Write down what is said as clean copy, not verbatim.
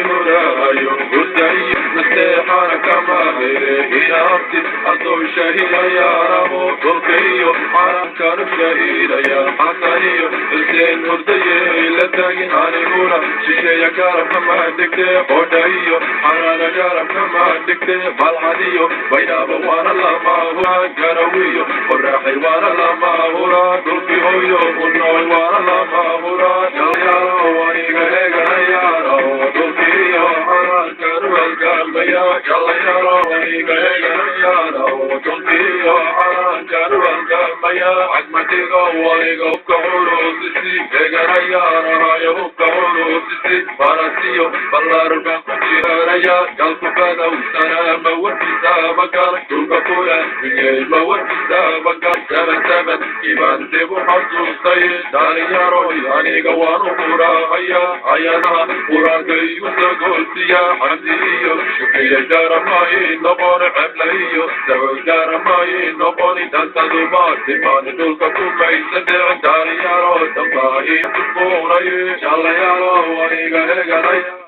murayo hurdayo nasteexana kama hele inaabti hadduu shahiidayarabo dhulkayo calankan shahiidaya xasaniyo xuseen hurdaye la taagin aniguna shisheeya garabka ma dhigte qodhayo xaraana garabka ma dhigte balcadiyo baydhaba waana lama hura garawiyo qoraaxay waana lama hura dhulkii hooyo ku nool waana lama hura yalyaro waniga eeganayaro dhulkiyo calankan walgalmaya yalyaro waniga eeganayaro dhulkiyo calankan walgalmaya cagmadigo waniga hubka culosisi eeganayarahayo hubka culosisi farasiyo ballaarban ku jiharaya galku badowsana ma warkiisa magal dhulka kula miyey ma warkiisa magal saban ibaan dib u xasuustay dhalinyaroy aniga waanu huraahaya ayadaha quraanka igu sagoolsiya xamdi iyo shukriya jaramay noqon ceblayo sabab jaramay noqon dantadumaatimaan dhulka kumaysan dhicin dhalinyaro dambaa intu fuuray shalayaro aniga eganaya